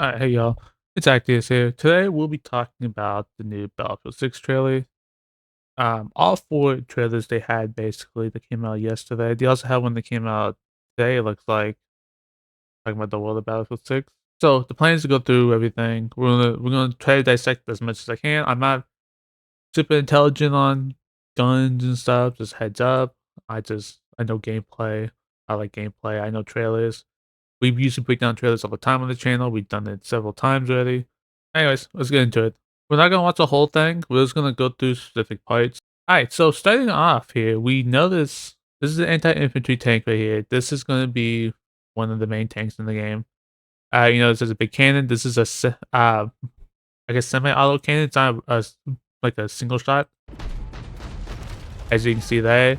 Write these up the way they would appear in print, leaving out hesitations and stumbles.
Alright, hey y'all, it's Actius here. Today we'll be talking about the new Battlefield 6 trailer. All four trailers they had basically that came out yesterday. They also had one that came out today, it looks like, talking about the world of Battlefield 6. So the plan is to go through everything. We're gonna try to dissect as much as I can. I'm not super intelligent on guns and stuff, just heads up. I know gameplay. I like gameplay, I know trailers. We usually break down trailers all the time on the channel. We've done it several times already. Anyways, let's get into it. We're not gonna watch the whole thing. We're just gonna go through specific parts. Alright, so starting off here, we notice this is an anti-infantry tank right here. This is gonna be one of the main tanks in the game. This is a big cannon. This is I guess semi-auto cannon. It's not like a single shot, as you can see there.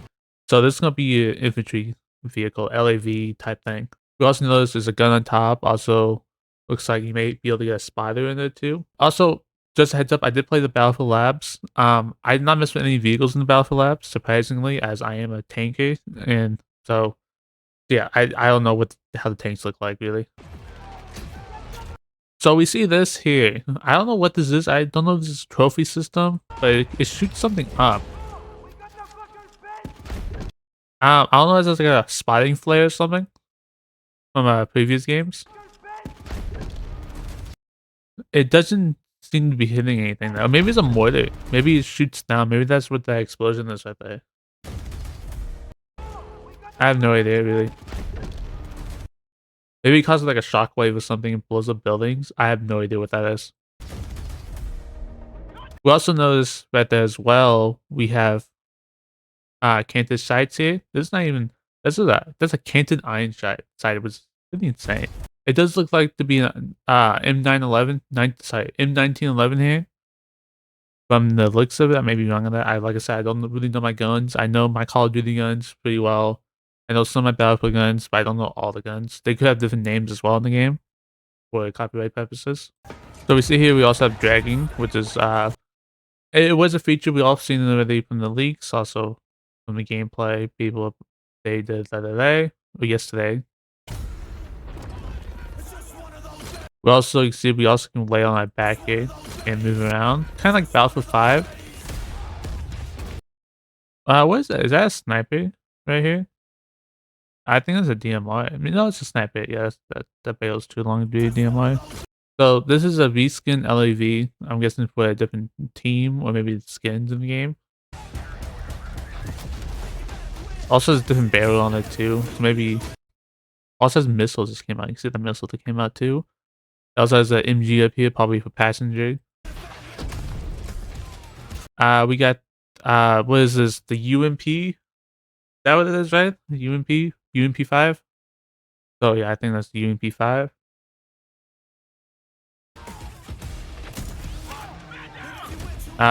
So this is gonna be an infantry vehicle, LAV type thing. We also notice there's a gun on top. Also, looks like you may be able to get a spider in there too. Also, just a heads up, I did play the Battlefield Labs. I did not mess with any vehicles in the Battlefield Labs, surprisingly, as I am a tanker, and so yeah, I don't know how the tanks look like really. So we see this here. I don't know what this is. I don't know if this is a trophy system, but it shoots something up. I don't know if it's like a spotting flare or something from previous games. It doesn't seem to be hitting anything though. Maybe it's a mortar. Maybe it shoots down. Maybe that's what that explosion is right there. I have no idea really. Maybe it causes like a shockwave or something and blows up buildings. I have no idea what that is. We also notice right there as well, we have canted sights here. This is not even that's a canted iron sight. It was really insane. It does look like to be an M911 M1911 here. From the looks of it, I may be wrong on that. Like I said, I don't really know my guns. I know my Call of Duty guns pretty well. I know some of my Battlefield guns, but I don't know all the guns. They could have different names as well in the game for copyright purposes. So we see here we also have dragging, which is it was a feature we all seen already from the leaks, also from the gameplay. People they did the other day or yesterday. We also can lay on our back here and move around, kind of like Battlefield 5. What is that? Is that a sniper right here? I think that's a DMR. I mean, no, it's a sniper. Yes, that bail's too long to be a DMR. So this is a reskin LAV. I'm guessing for a different team or maybe skins in the game. Also has a different barrel on it too. So maybe also has missiles just came out. You see the missile that came out too. It also has an MG up here, probably for passenger. We got what is this? The UMP? Is that what it is, right? The UMP? UMP 5? So yeah, I think that's the UMP 5.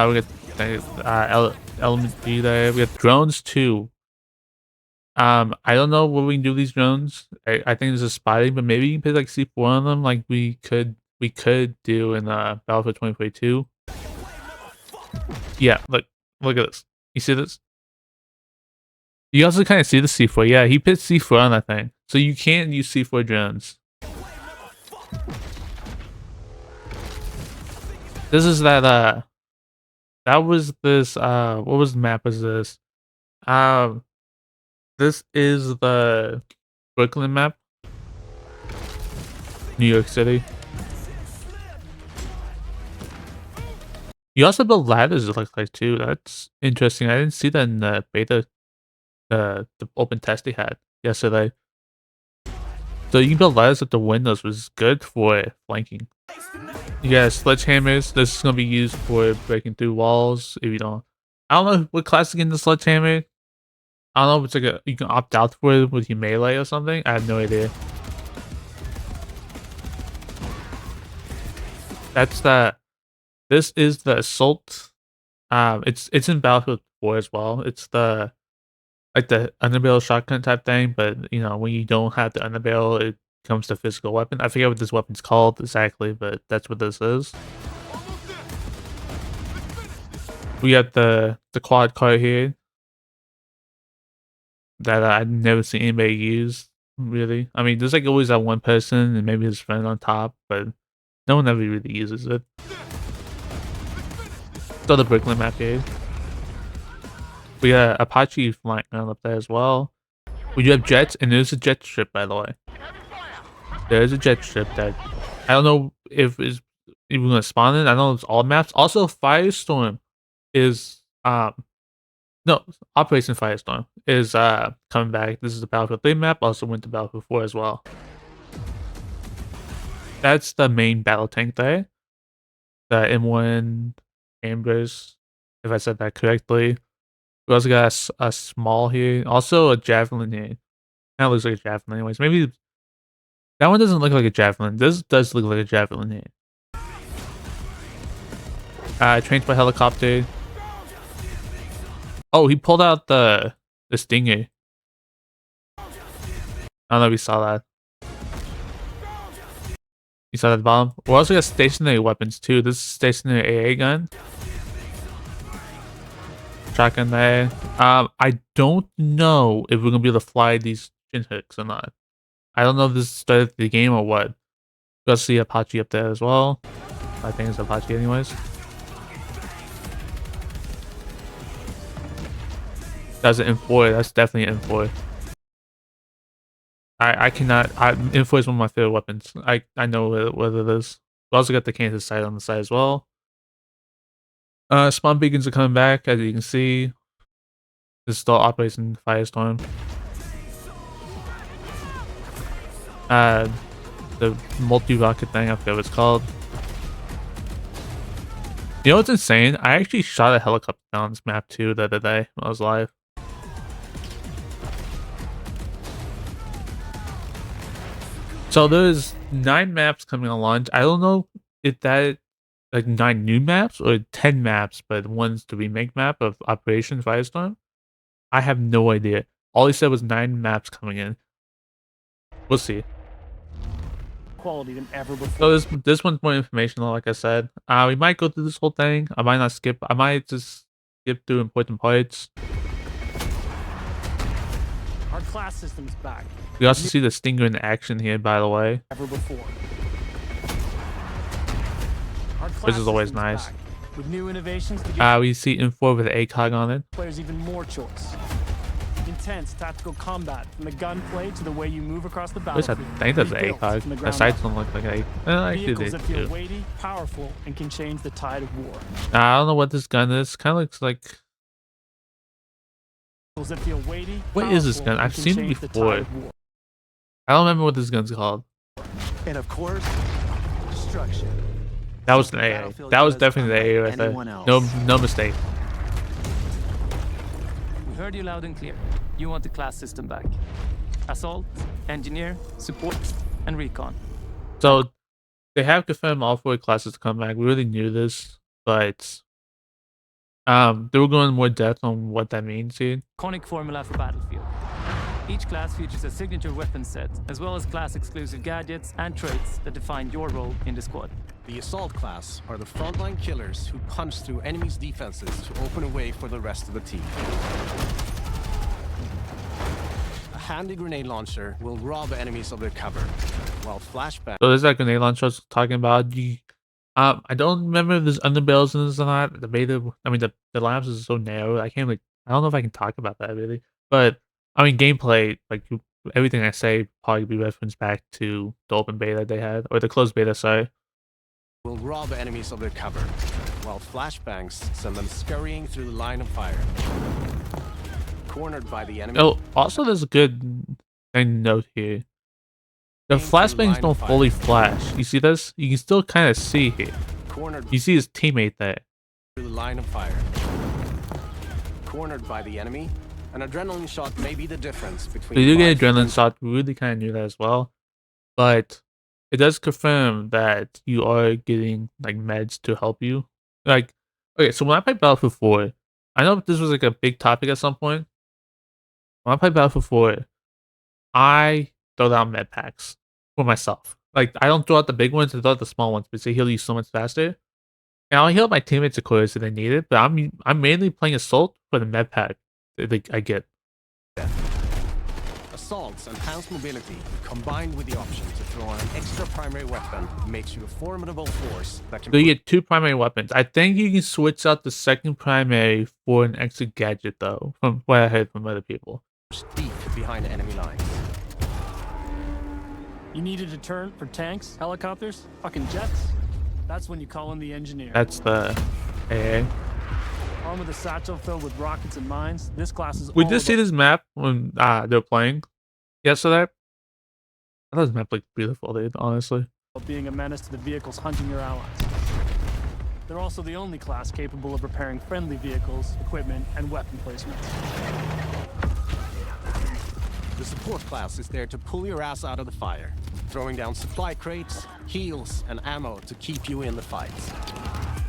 We got element B there. We got drones too. I don't know what we can do with these drones. I think there's a spotting, but maybe you can put like C4 on them, like we could do in Battlefield 2042. Yeah, look at this. You see this? You also kind of see the C4. Yeah, he put C4 on that thing, so you can't use C4 drones. This is that was this what was the map is this? This is the Brooklyn map. New York City. You also build ladders, it looks like too. That's interesting. I didn't see that in the beta, the open test they had yesterday. So you can build ladders at the windows, which is good for flanking. Yeah, sledgehammers. This is gonna be used for breaking through walls. If you don't, I don't know what class to get in the sledgehammer. I don't know if it's like you can opt out for it with your melee or something. I have no idea. That's the. This is the assault. It's in Battlefield 4 as well. It's the like the underbarrel shotgun type thing, but you know when you don't have the underbarrel, it comes to physical weapon. I forget what this weapon's called exactly, but that's what this is. We got the quad car here that I've never seen anybody use really. I mean, there's like always that one person and maybe his friend on top, but No one ever really uses it. So the Brooklyn map here. We got Apache flying around up there as well. We do have jets, and there's a jet strip, by the way. There is a jet strip that I don't know if it's even gonna spawn in. I know it's all maps. Also, Firestorm is no, Operation Firestorm is coming back. This is the Battlefield 3 map. Also went to Battlefield 4 as well. That's the main battle tank there. The M1 Ambers, if I said that correctly. We also got a small here. Also a Javelin here. Kind of looks like a Javelin anyways. Maybe that one doesn't look like a Javelin. This does look like a Javelin here. Trained by helicopter. Oh, he pulled out the Stinger. I don't know if you saw that. You saw that at the bottom? We also got stationary weapons too. This is stationary AA gun. Shotgun there. I don't know if we're gonna be able to fly these chin hooks or not. I don't know if this started the game or what. We also see Apache up there as well. I think it's Apache anyways. That's an M4. That's definitely an M4. I cannot. M4 is one of my favorite weapons. I know what it is. We also got the Kansas sight on the side as well. Spawn beacons are coming back, as you can see. This is still Operation Firestorm. The multi-rocket thing, I forget what it's called. You know what's insane? I actually shot a helicopter down this map too the other day when I was live. So there's 9 maps coming on launch. I don't know if that like 9 new maps or 10 maps, but one's the remake map of Operation Firestorm. I have no idea. All he said was 9 maps coming in. We'll see. Quality than ever before. So this one's more informational, like I said. We might go through this whole thing. I might not skip. I might just skip through important parts. Our class system's back. We also see the Stinger in action here, by the way. Ever before. Which is always nice. With new innovations to give we see info with ACOG on it. players even more choice. Intense tactical combat, from the gunplay to the way you move across the battlefield. I think that's ACOG. The sights don't look like A. Actually, Vehicles that feel do. weighty, powerful, and can change the tide of war. I don't know what this gun is. Kind of looks like. Vehicles that feel weighty, What is this powerful, gun? I've and can seen it change the before. tide of war. I don't remember what this gun's called. And of course, destruction. That was an AA. That was definitely the AA right there. No mistake. We heard you loud and clear. You want the class system back. Assault, engineer, support, and recon. So they have confirmed all 4 classes to come back. We already knew this, but they were going more depth on what that means here. Iconic formula for Battlefield. Each class features a signature weapon set, as well as class-exclusive gadgets and traits that define your role in the squad. The assault class are the frontline killers who punch through enemies' defenses to open a way for the rest of the team. A handy grenade launcher will rob enemies of their cover, while flashbang. So there's that grenade launcher I was talking about. I don't remember if there's underbarrels in this or not. The beta, I mean, the labs is so narrow. I don't know if I can talk about that really. But I mean, gameplay, like everything I say, probably be referenced back to the open beta they had, or the closed beta. Sorry. Will rob enemies of their cover, while flashbangs send them scurrying through the line of fire. Cornered by the enemy. Oh, also there's a good thing to note here. The flashbangs don't fully flash. You see this? You can still kind of see here. You see his teammate there. Through the line of fire. Cornered by the enemy, an adrenaline shot may be the difference between. So you do get an adrenaline shot. We really kind of knew that as well, but it does confirm that you are getting like meds to help you. Like, okay, so when I played Battlefield 4, I know this was like a big topic at some point. When I played Battlefield 4, I throw down med packs for myself. Like, I don't throw out the big ones, I throw out the small ones because they heal you so much faster. And I'll heal my teammates of course if they need it, but I'm mainly playing Assault for the med pack that I get. assault's enhanced mobility, combined with the option to throw on an extra primary weapon, makes you a formidable force that can So you get 2 primary weapons. I think you can switch out the second primary for an extra gadget, though, from what I heard from other people. push deep behind enemy lines. You need a deterrent for tanks, helicopters, fucking jets? That's when you call in the engineer. That's the AA. Armed with a satchel filled with rockets and mines, this class is We all did see about this map when they were playing yesterday. I thought this map looked beautiful, dude, honestly. being a menace to the vehicles hunting your allies. They're also the only class capable of repairing friendly vehicles, equipment, and weapon placements. The support class is there to pull your ass out of the fire, throwing down supply crates, heals, and ammo to keep you in the fight.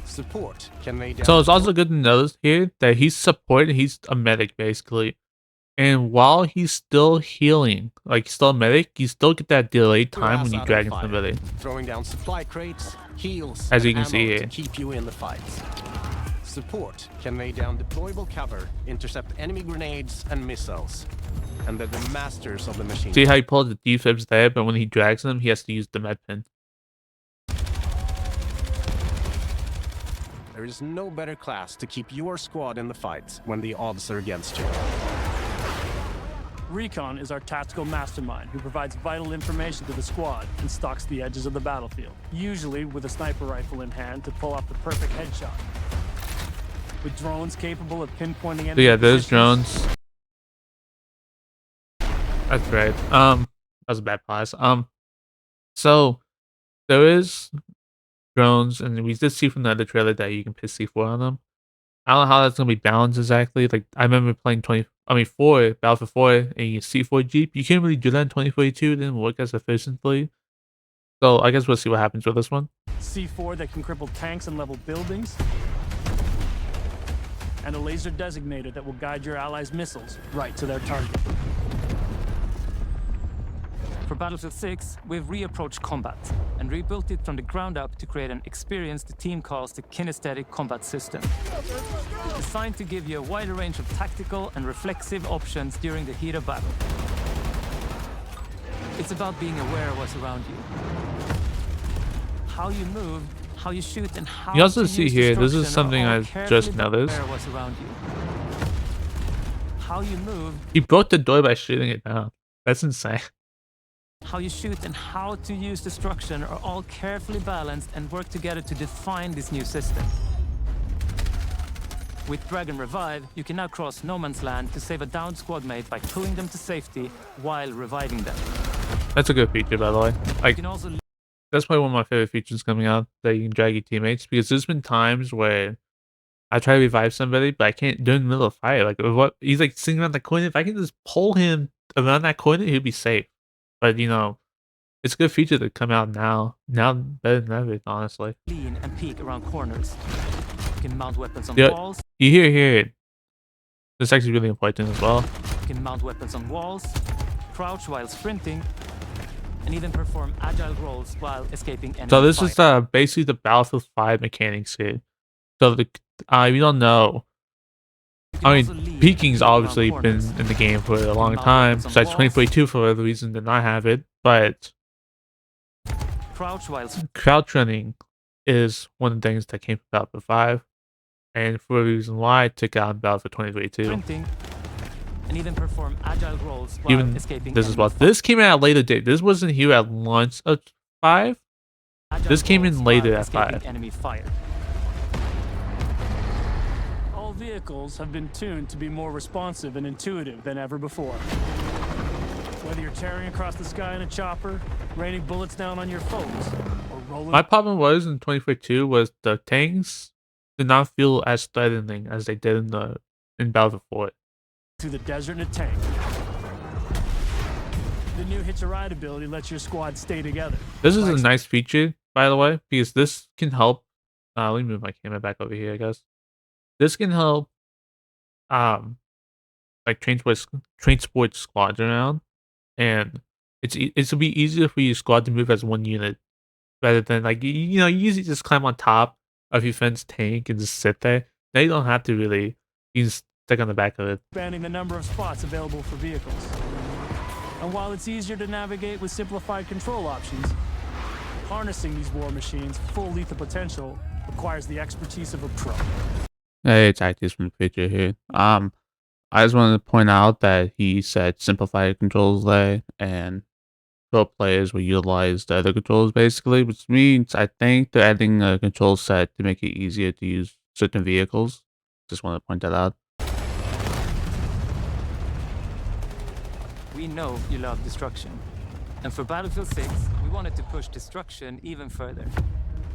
Support can lay down. So it's also good to notice here that he's support, he's a medic basically. And while he's still healing, like he's still a medic, you still get that delayed time when you drag in somebody. Throwing down supply crates, heals, as you and can see ammo here. to keep you in the fight. Support can lay down deployable cover, intercept enemy grenades and missiles. And they're the masters of the machine. See how he pulls the defibs there, but when he drags them, he has to use the med pin. There is no better class to keep your squad in the fight when the odds are against you. Recon is our tactical mastermind who provides vital information to the squad and stalks the edges of the battlefield, usually with a sniper rifle in hand to pull off the perfect headshot. With drones capable of pinpointing enemy So yeah, those positions, drones. That's great. That was a bad pause. So there is drones, and we did see from the other trailer that you can pick C4 on them. I don't know how that's gonna be balanced exactly. Like I remember playing 4 Battlefield 4 and you C4 Jeep. You can't really do that in 2042. It didn't work as efficiently. So I guess we'll see what happens with this one. C4 that can cripple tanks and level buildings, and a laser designator that will guide your allies' missiles right to their target. For Battlefield 6, we've reapproached combat and rebuilt it from the ground up to create an experience the team calls the kinesthetic combat system. Designed to give you a wider range of tactical and reflexive options during the heat of battle. It's about being aware of what's around you. How you move, how you shoot, and how You also to see use here, this is destruction are something all I carefully just aware noticed. of what's around you. How you move, He broke the door by shooting it down. That's insane. how you shoot, and how to use destruction are all carefully balanced and work together to define this new system. With Drag and Revive, you can now cross no man's land to save a downed squad mate by pulling them to safety while reviving them. That's a good feature, by the way. You Like can also that's probably one of my favorite features coming out, that you can drag your teammates, because there's been times where I try to revive somebody, but I can't do it in the middle of the fight. Like what he's like sitting around the corner. If I can just pull him around that corner, he'll be safe. But you know, it's a good feature to come out now. Now better than ever, honestly. lean and peek around corners. You can mount weapons on Yeah. walls. You hear here. This is actually really important as well. You can mount weapons on walls, crouch while sprinting, and even perform agile rolls while escaping enemy So this fire. is basically the Battlefield 5 mechanics here. So the we don't know. You can I also mean, lean and peeking's peek around obviously been corners. in the game for a long mount time. weapons on Besides walls. 2042 for whatever reason did not have it. But Crouch while crouch running is one of the things that came from Battlefield 5. And for a reason why it took out in Battlefield 2022. sprinting, and even perform agile rolls while Even escaping this is enemy what fire. this came out at a later date. This wasn't here at launch of 5. Agile this came in rolls later while at escaping 5. enemy fire. All vehicles have been tuned to be more responsive and intuitive than ever before. Whether you're tearing across the sky in a chopper, raining bullets down on your foes, or rolling My problem was in 2042 was the tanks did not feel as threatening as they did in Battlefield 4. through the desert in a tank. The new Hitch a Ride ability lets your squad stay together. This is a nice feature, by the way, because this can help. Let me move my camera back over here, I guess. This can help, like transport squads around, and it'll be easier for your squad to move as one unit, rather than like you usually just climb on top of your friend's tank and just sit there. Now you don't have to really. You just stick on the back of it. Expanding the number of spots available for vehicles. And while it's easier to navigate with simplified control options, harnessing these war machines' full lethal potential requires the expertise of a pro. Hey, it's Actis from the picture here. I just wanted to point out that he said simplify controls there, and pro players will utilize the other controls basically, which means I think they're adding a control set to make it easier to use certain vehicles. Just want to point that out. We know you love destruction. And for Battlefield 6, we wanted to push destruction even further,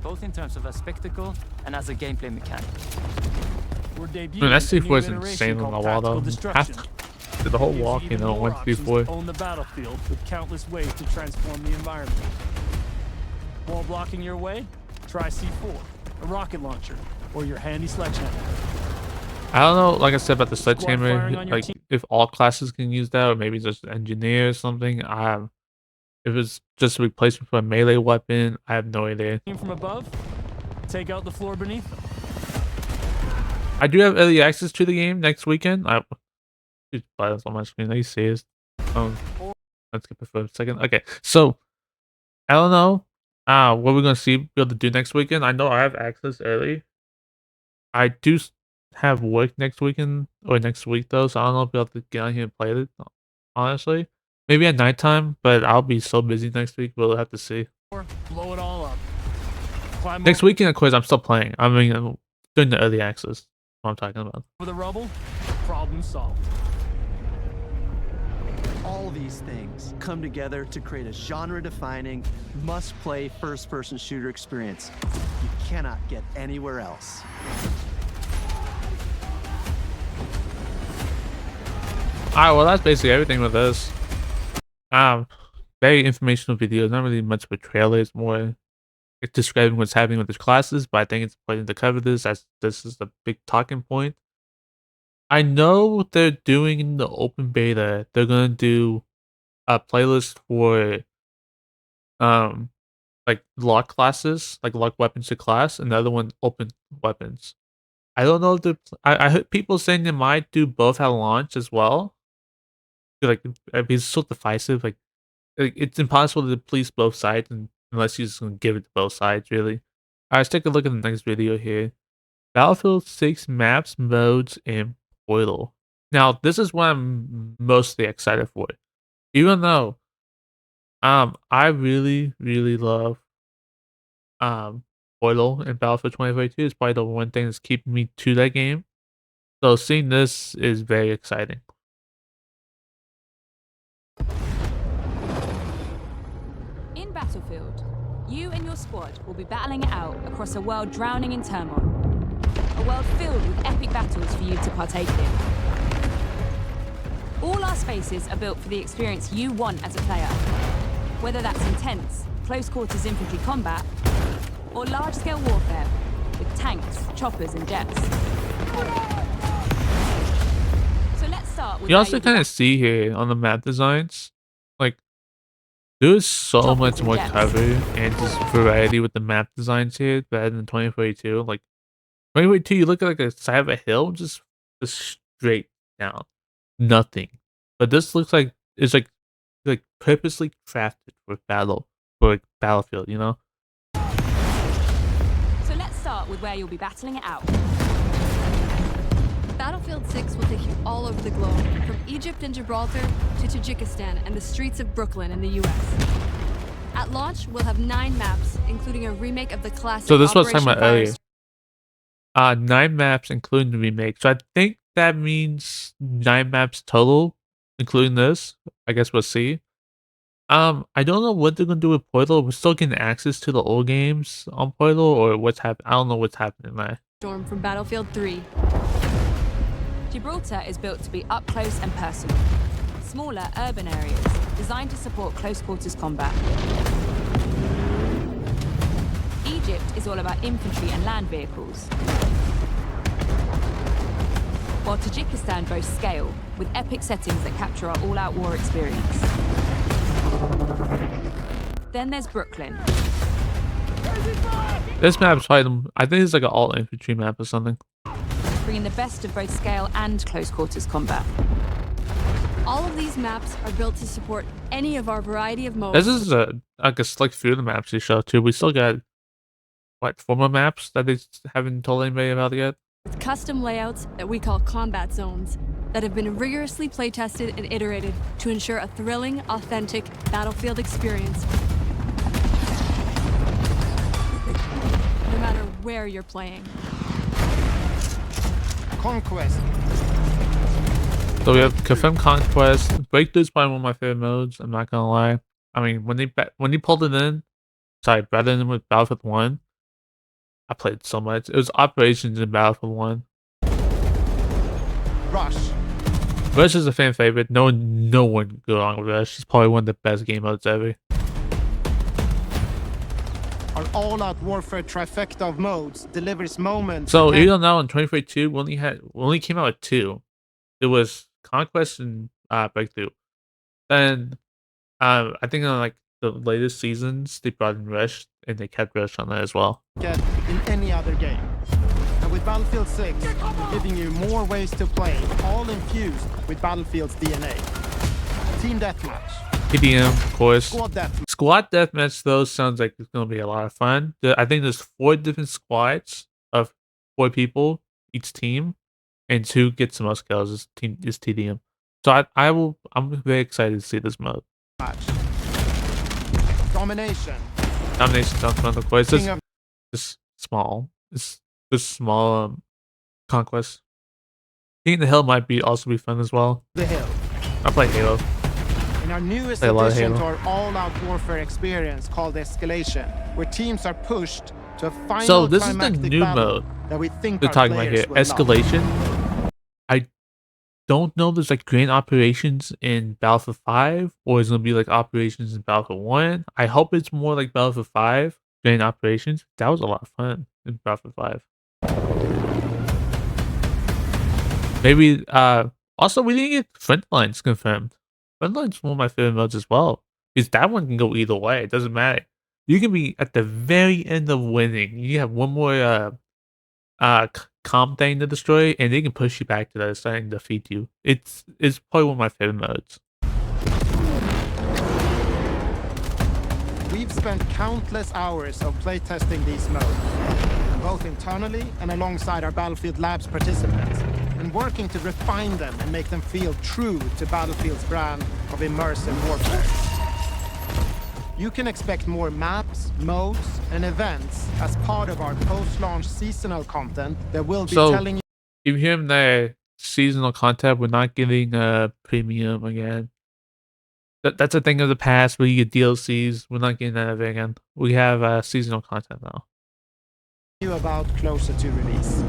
both in terms of a spectacle and as a gameplay mechanic. We're debuting Dude, that a new C4 is iteration insane on the called wall Tactical though. Destruction. Did the whole Gives you walk, even one more to options before. to own the battlefield with countless ways to transform the environment. Wall blocking your way? Try C4, a rocket launcher, or your handy sledgehammer. I don't know, like I said about the Squad sledgehammer, firing on your like team. if all classes can use that, or maybe just engineer or something. If it's just a replacement for a melee weapon, I have no idea. From above, take out the floor beneath them. I do have early access to the game next weekend. Just buy this on my screen. Are you serious? Let's skip it for a second. Okay, so I don't know. What we're gonna be able to do next weekend. I know I have access early. I do have work next weekend or next week though, so I don't know if I'll be able to get on here and play it. Honestly, maybe at nighttime, but I'll be so busy next week. We'll have to see. Blow it all up. Climb Next weekend, of course, I'm still playing. I mean, I'm doing the early access. What I'm talking about. over the rubble. Problem solved. All these things come together to create a genre-defining, must-play first-person shooter experience you cannot get anywhere else. Alright, well that's basically everything with this. Very informational video. Not really much of a trailer. It's more describing what's happening with the classes, but I think it's important to cover this as this is the big talking point. I know they're doing in the open beta, they're gonna do a playlist for like lock classes, like lock weapons to class, and the other one open weapons. I don't know if I heard people saying they might do both at launch as well. Like it's so divisive, like it's impossible to please both sides unless you're just gonna give it to both sides, really. Alright, let's take a look at the next video here. Battlefield 6 maps, modes, and Portal. Now, this is what I'm mostly excited for. Even though I really, really love Portal and Battlefield 2042 is probably the one thing that's keeping me to that game. So seeing this is very exciting. In Battlefield, you and your squad will be battling it out across a world drowning in turmoil. A world filled with epic battles for you to partake in. All our spaces are built for the experience you want as a player. Whether that's intense, close-quarters infantry combat, or large-scale warfare with tanks, choppers, and jets. So let's start with You also kind of see here on the map designs, like there's so much more cover and just variety with the map designs here better than 2042. Like 2042, you look at like a side of a hill, just straight down, nothing. But this looks like it's like purposely crafted for Battlefield, you know. So let's start with where you'll be battling it out. Battlefield 6 will take you all over the globe, from Egypt and Gibraltar to Tajikistan and the streets of Brooklyn in the US. At launch, we'll have 9 maps, including a remake of the classic So this was talking Operation about earlier. 9 maps including the remake. So I think that means 9 maps total, including this. I guess we'll see. I don't know what they're gonna do with Portal. We're still getting access to the old games on Portal, or what's happening. I don't know what's happening there. Storm from Battlefield 3. Gibraltar is built to be up close and personal. Smaller urban areas designed to support close quarters combat. Egypt is all about infantry and land vehicles. While Tajikistan boasts scale with epic settings that capture our all-out war experience. Then there's Brooklyn. This map is probably I think it's like an all infantry map or something. Bringing the best of both scale and close quarters combat. All of these maps are built to support any of our variety of modes. This is I guess like few of the maps they show too. We still got what 4 more maps that they haven't told anybody about yet. With custom layouts that we call combat zones that have been rigorously playtested and iterated to ensure a thrilling, authentic battlefield experience. No matter where you're playing. Conquest. So we have confirmed conquest. Breakthrough is probably one of my favorite modes. I'm not gonna lie. I mean, when they pulled it in, sorry, rather than with Battlefield 1, I played so much. It was operations in Battlefield 1. Rush. Rush is a fan favorite. No one can go wrong with Rush. It's probably one of the best game modes ever. Our all-out warfare trifecta of modes delivers moments. So even though in 2042 we only came out with 2. It was Conquest and Breakthrough. Then I think on like the latest seasons they brought in Rush and they kept Rush on there as well. Get in any other game. And with Battlefield 6, we're giving you more ways to play, all infused with Battlefield's DNA. Team Deathmatch. TDM, of course. Squad Deathmatch. Squad Deathmatch though sounds like it's gonna be a lot of fun. I think there's 4 different squads of 4 people each team, and 2 gets the most kills is TDM. So I'm very excited to see this mode. Domination. Domination sounds fun, of course. King of This small. This small conquest. King of the Hill might also be fun as well. the Hill. I play Halo. In our newest Play a lot of addition to Halo. our all-out warfare experience called Escalation, where teams are pushed to a final So this is the climactic new battle mode that we think they're our talking about here. players will love. Escalation. I don't know if there's like grand operations in Battlefield 5 or it's gonna be like operations in Battlefield 1. I hope it's more like Battlefield 5 grand operations. That was a lot of fun in Battlefield 5. Maybe also we didn't get Frontlines confirmed. Frontline's one of my favorite modes as well. Because that one can go either way. It doesn't matter. You can be at the very end of winning. You have one more comp thing to destroy, and they can push you back to the other side and defeat you. It's probably one of my favorite modes. We've spent countless hours of playtesting these modes, both internally and alongside our Battlefield Labs participants, and working to refine them and make them feel true to Battlefield's brand of immersive warfare. You can expect more maps, modes, and events as part of our post-launch seasonal content that will be So telling you you hear in the seasonal content, we're not getting premium again. That's a thing of the past where you get DLCs. We're not getting that ever again. We have seasonal content now. about closer to release.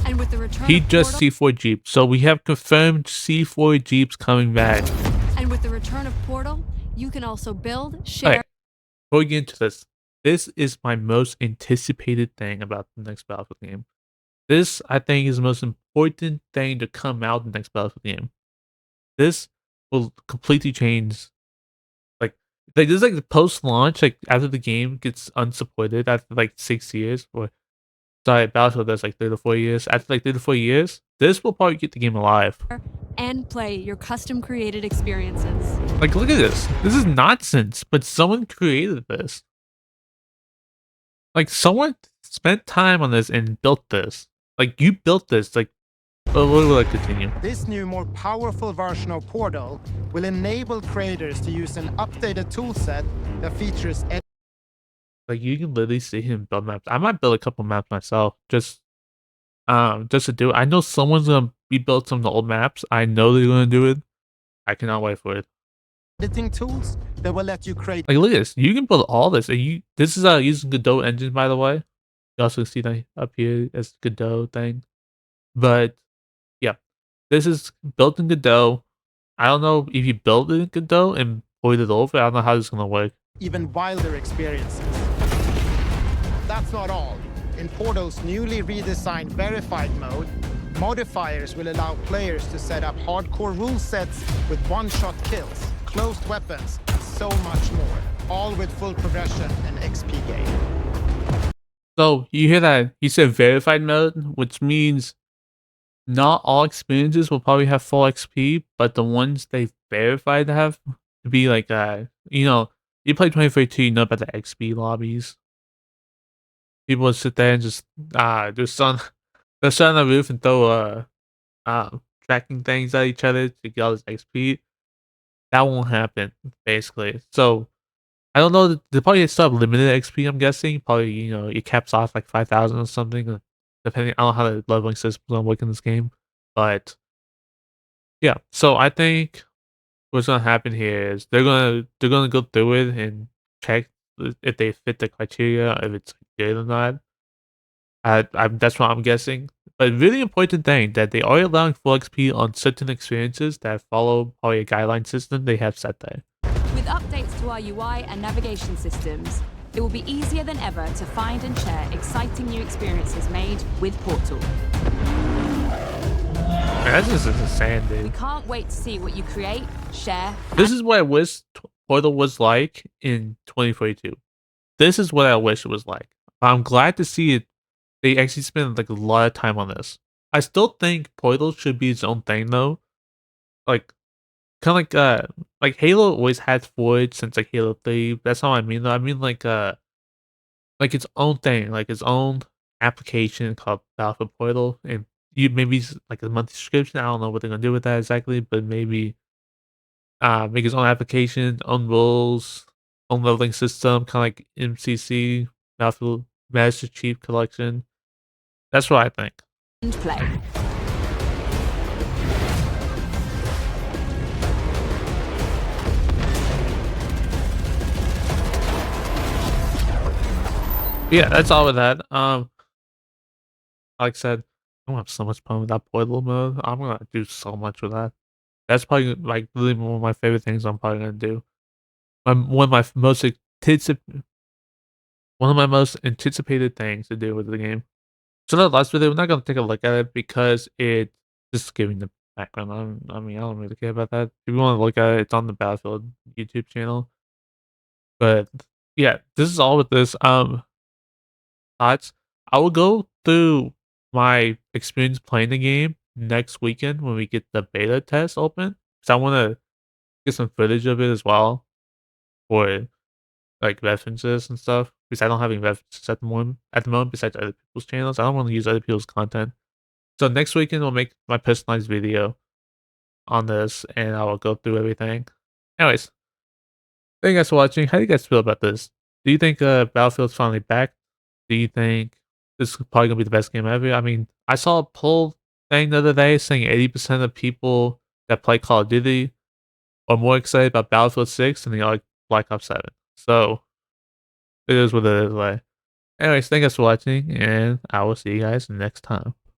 And with the return He of just Portal, C4 Jeep. So we have confirmed C4 Jeeps coming back. and with the return of Portal, you can also build, share, Alright, before we get into this is my most anticipated thing about the next Battlefield game. This, I think, is the most important thing to come out in the next Battlefield game. This will completely change. Like this is like the post-launch, like after the game gets unsupported after like 6 years, or sorry, Battlefield does like 3 to 4 years. After like 3 to 4 years, this will probably get the game alive. and play your custom created experiences. Like, look at this. This is nonsense, but someone created this. Like, someone spent time on this and built this. Like, you built this. Like, what will I continue? This new, more powerful version of Portal will enable creators to use an updated toolset that features Like, you can literally see him build maps. I might build a couple maps myself, just to do it. I know someone's gonna rebuild some of the old maps. I know they're gonna do it. I cannot wait for it. editing tools that will let you create Like, look at this. You can build all this. And this is using Godot engine, by the way. You also see that up here as Godot thing. But yeah, this is built in Godot. I don't know if you build it in Godot and port it over. I don't know how this is gonna work. even wilder experiences. That's not all. In Portal's newly redesigned verified mode, modifiers will allow players to set up hardcore rule sets with one-shot kills, closed weapons, and so much more, all with full progression and XP gain. So you hear that he said verified mode, which means not all experiences will probably have full XP, but the ones they verified to have to be like, you play 2032, you know about the XP lobbies. People would sit there and just on they'll sit on the roof and throw tracking things at each other to get all this XP. That won't happen, basically. So I don't know. They probably still have limited XP. I'm guessing probably it caps off like 5,000 or something, depending. I don't know how the leveling system's gonna work in this game, but yeah. So I think what's gonna happen here is they're gonna go through it and check if they fit the criteria, if it's good or not. That's what I'm guessing. But really important thing that they are allowing full XP on certain experiences that follow probably a guideline system they have set there. With updates to our UI and navigation systems, it will be easier than ever to find and share exciting new experiences made with Portal. Man, that's just insane, We dude. can't wait to see what you create, share. This is what I wish Portal was like in 2042. This is what I wish it was like. I'm glad to see it. They actually spent like a lot of time on this. I still think Portal should be its own thing though. Like kind of like Halo always had Forge since like Halo 3. That's not what I mean though. I mean like its own thing, like its own application called Battlefield Portal, and you maybe like a monthly subscription. I don't know what they're gonna do with that exactly, but maybe make its own application, own rules, own leveling system, kind of like MCC, Battlefield Master Chief Collection. That's what I think. And play. Yeah, that's all with that. Like I said, I'm gonna have so much fun with that portal mode. I'm gonna do so much with that. That's probably like really one of my favorite things I'm probably gonna do. One of my one of my most anticipated things to do with the game. So that last video, we're not gonna take a look at it because it just giving the background. I don't really care about that. If you want to look at it, it's on the Battlefield YouTube channel. But yeah, this is all with this. Thoughts. I will go through my experience playing the game next weekend when we get the beta test open. Cause I want to get some footage of it as well for like references and stuff. Because I don't have any references at the moment. At the moment, besides other people's channels, I don't want to use other people's content. So next weekend, we'll make my personalized video on this, and I will go through everything. Anyways, thank you guys for watching. How do you guys feel about this? Do you think Battlefield's finally back? Do you think this is probably gonna be the best game ever? I mean, I saw a poll thing the other day saying 80% of people that play Call of Duty are more excited about Battlefield 6 than they are Black Ops 7. So it is what it is. Like, anyways, thank you guys for watching, and I will see you guys next time.